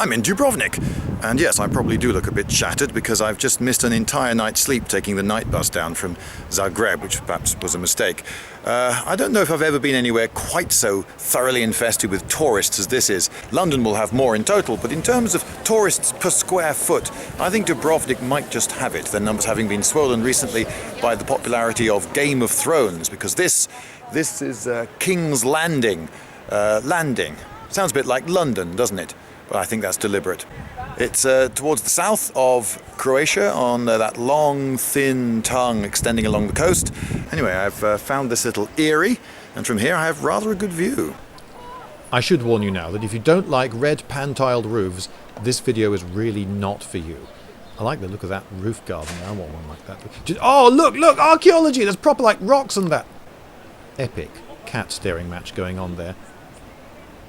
I'm in Dubrovnik, and yes, I probably do look a bit shattered because I've just missed an entire night's sleep taking the night bus down from Zagreb, which perhaps was a mistake. I don't know if I've ever been anywhere quite so thoroughly infested with tourists as this is. London will have more in total, but in terms of tourists per square foot, I think Dubrovnik might just have it, their numbers having been swollen recently by the popularity of Game of Thrones, because this is King's Landing. Landing. Sounds a bit like London, doesn't it? But I think that's deliberate. It's towards the south of Croatia on that long, thin tongue extending along the coast. Anyway, I've found this little eyrie, and from here I have rather a good view. I should warn you now that if you don't like red pan-tiled roofs, this video is really not for you. I like the look of that roof garden. I want one like that. Oh, look! Archaeology! There's proper, like, rocks and that. Epic cat staring match going on there.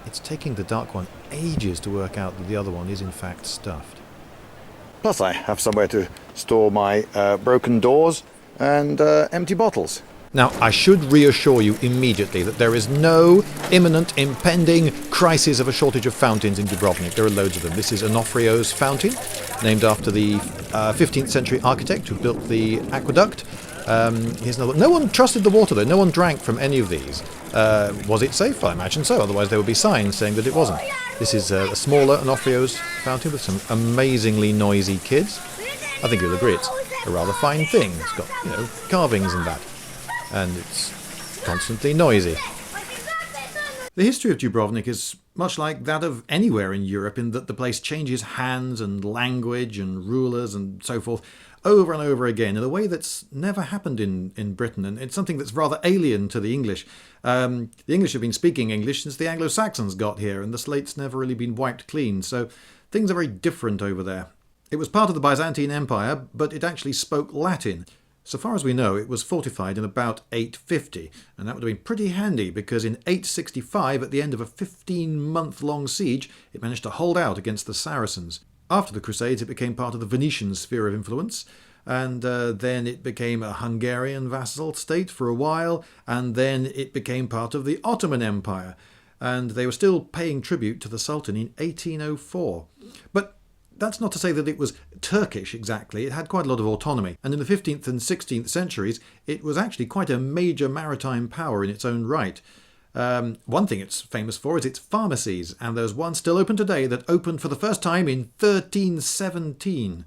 It's taking the dark one ages to work out that the other one is in fact stuffed. Plus I have somewhere to store my broken doors and empty bottles. Now, I should reassure you immediately that there is no imminent, impending crisis of a shortage of fountains in Dubrovnik. There are loads of them. This is Onofrio's fountain, named after the 15th century architect who built the aqueduct. Here's another. No one trusted the water, though. No one drank from any of these. Was it safe? I imagine so. Otherwise, there would be signs saying that it wasn't. This is a smaller Onofrio's fountain with some amazingly noisy kids. I think you'll agree it's a rather fine thing. It's got, carvings and that. And it's constantly noisy. The history of Dubrovnik is much like that of anywhere in Europe in that the place changes hands and language and rulers and so forth over and over again in a way that's never happened in Britain, and it's something that's rather alien to the English. The English have been speaking English since the Anglo-Saxons got here, and the slate's never really been wiped clean, so things are very different over there. It was part of the Byzantine Empire, but it actually spoke Latin. So far as we know, it was fortified in about 850, and that would have been pretty handy because in 865, at the end of a 15-month-long siege, it managed to hold out against the Saracens. After the Crusades, it became part of the Venetian sphere of influence, and then it became a Hungarian vassal state for a while, and then it became part of the Ottoman Empire, and they were still paying tribute to the Sultan in 1804. But that's not to say that it was Turkish exactly. It had quite a lot of autonomy, and in the 15th and 16th centuries, it was actually quite a major maritime power in its own right. One thing it's famous for is its pharmacies, and there's one still open today that opened for the first time in 1317.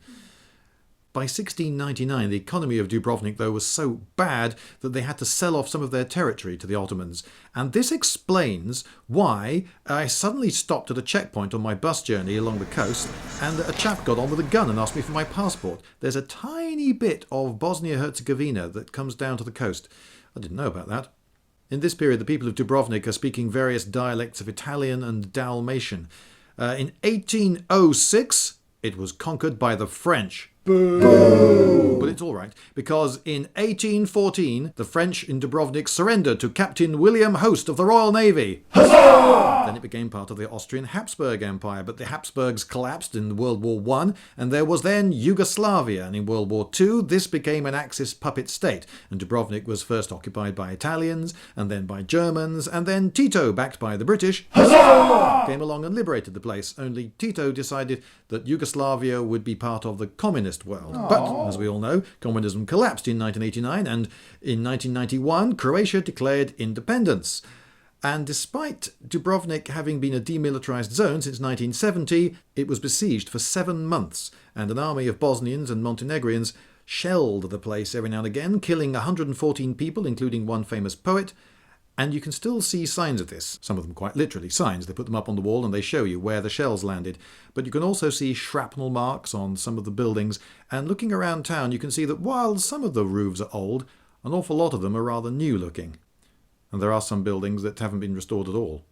By 1699, the economy of Dubrovnik, though, was so bad that they had to sell off some of their territory to the Ottomans. And this explains why I suddenly stopped at a checkpoint on my bus journey along the coast, and a chap got on with a gun and asked me for my passport. There's a tiny bit of Bosnia-Herzegovina that comes down to the coast. I didn't know about that. In this period, the people of Dubrovnik are speaking various dialects of Italian and Dalmatian. In 1806, it was conquered by the French. Boo! But it's all right, because in 1814, the French in Dubrovnik surrendered to Captain William Host of the Royal Navy. Huzzah! Then it became part of the Austrian Habsburg Empire, but the Habsburgs collapsed in World War I, and there was then Yugoslavia, and in World War II, this became an Axis puppet state, and Dubrovnik was first occupied by Italians, and then by Germans, and then Tito, backed by the British, huzzah! Came along and liberated the place, only Tito decided that Yugoslavia would be part of the communist world. Aww. But, as we all know, communism collapsed in 1989, and in 1991, Croatia declared independence. And despite Dubrovnik having been a demilitarized zone since 1970, it was besieged for 7 months, and an army of Bosnians and Montenegrins shelled the place every now and again, killing 114 people, including one famous poet. And you can still see signs of this, some of them quite literally signs. They put them up on the wall and they show you where the shells landed. But you can also see shrapnel marks on some of the buildings, and looking around town you can see that while some of the roofs are old, an awful lot of them are rather new looking. And there are some buildings that haven't been restored at all.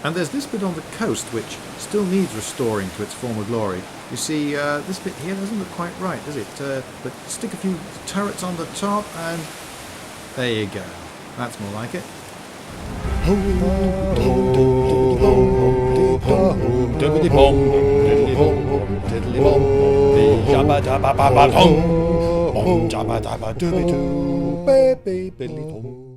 And there's this bit on the coast which still needs restoring to its former glory. You see, this bit here doesn't look quite right, does it? But stick a few turrets on the top and there you go. That's more like it. Jabba dabba babba dum, jabba dabba dooby doo, baby billy dum.